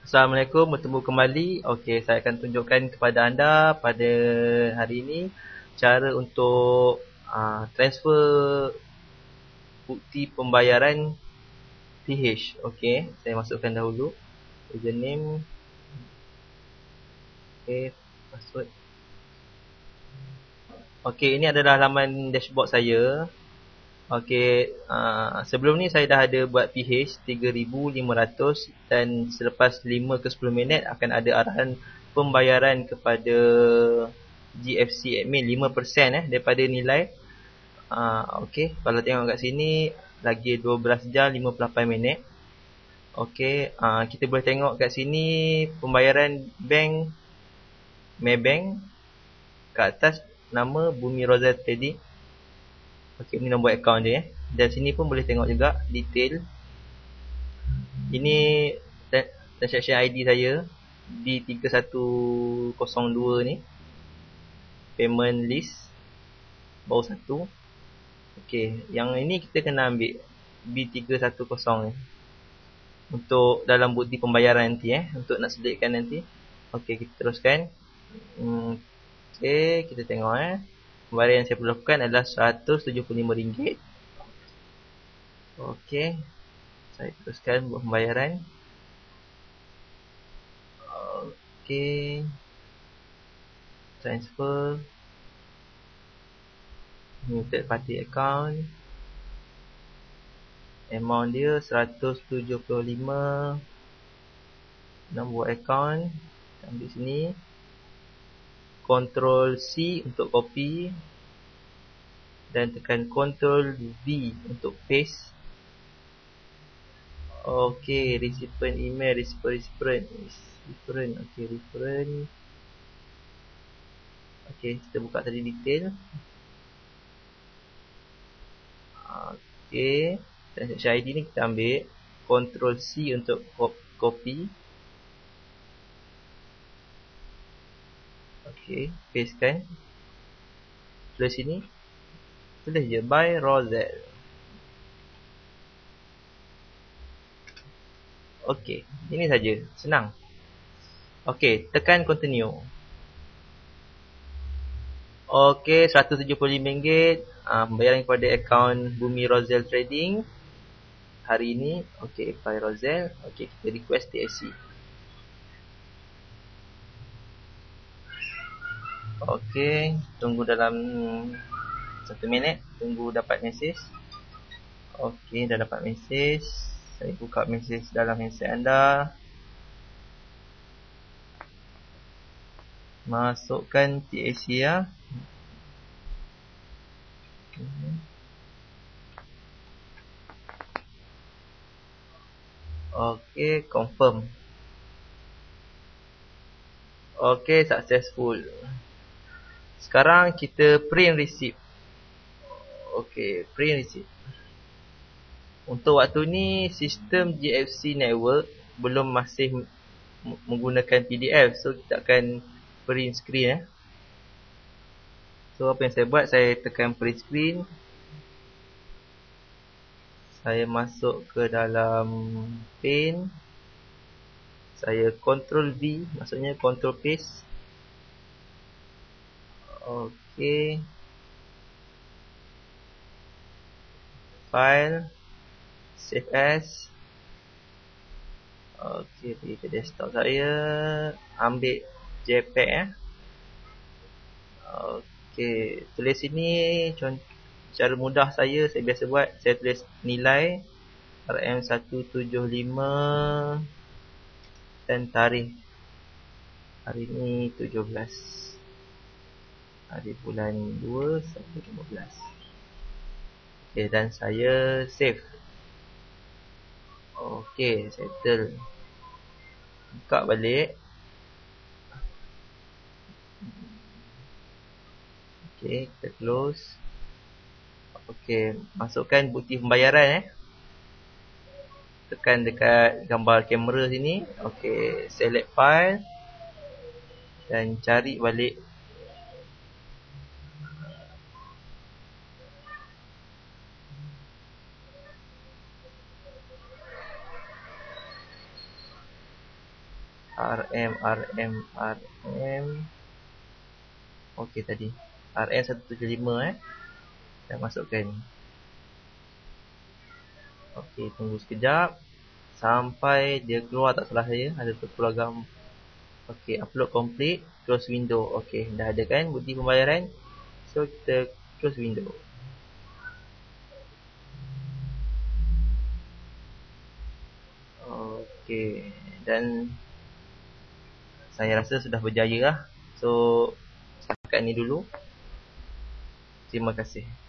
Assalamualaikum, bertemu kembali. Okey, saya akan tunjukkan kepada anda pada hari ini cara untuk transfer bukti pembayaran PH. Okey, saya masukkan dahulu username, password. Okey, ini adalah laman dashboard saya. Okey, sebelum ni saya dah ada buat PH 3,500 dan selepas 5 ke 10 minit akan ada arahan pembayaran kepada GFC admin 5% daripada nilai. Okey, kalau tengok kat sini lagi 12 jam 58 minit. Okey, kita boleh tengok kat sini pembayaran bank Maybank, kat atas nama Bumi Rozal Trading. Okey, ini nombor akaun dia. Dan sini pun boleh tengok juga detail. Ini transaction ID saya B3102 ni. Payment list baru satu. Okey, yang ini kita kena ambil B310 ni. Untuk dalam bukti pembayaran nanti untuk nak selitkan nanti. Okey, kita teruskan. Okey, kita tengok pembayaran yang saya perlu lakukan adalah RM175. Okey, saya teruskan buat pembayaran. Okey, transfer new third party account. Amount dia 175. Nombor account ambil sini. Ctrl C untuk copy dan tekan Ctrl V untuk paste. Okey, recipient email, recipient. Okey, reference. Okey, kita buka tadi detail. Okey, transaction ID ni kita ambil. Ctrl C untuk copy. Okey, pastekan. Tulis sini. Tulis je by Rozal. Okey, ini saja. Senang. Okey, tekan continue. Okey, RM175. Pembayaran kepada akaun Bumi Rozal Trading hari ini. Okey, by Rozal. Okey, kita request TSC. Okey, tunggu dalam 1 minit. Tunggu dapat mesej. Okey, dah dapat mesej. Saya buka mesej dalam handset anda. Masukkan TSC ya. Okey, confirm. Okey, successful. Sekarang kita print receipt. Okey, print receipt. Untuk waktu ni sistem GFC network belum masih menggunakan PDF. So kita akan print screen So apa yang saya buat, saya tekan print screen. Saya masuk ke dalam Paint. Saya Ctrl V, maksudnya Ctrl paste. Okey. File, save as. Okey, pergi ke desktop saya, ambil JPEG Okey, tulis sini cara mudah saya biasa buat, saya tulis nilai RM175 dan tarikh. Hari ni 17 hari bulan 2 2015. Okey, dan saya save. Okey, settle. Buka balik. Okey, kita close. Okey, masukkan bukti pembayaran Tekan dekat gambar kamera sini. Okey, select file dan cari balik RM. Okey tadi. RM175 Saya masukkan. Okey, tunggu sekejap sampai dia keluar, tak salah saya ada terkeluar gambar. Okey, upload complete, close window. Okey, dah ada kan bukti pembayaran. So kita close window. Okey, dan saya rasa sudah berjaya lah. So setakat ni dulu. Terima kasih.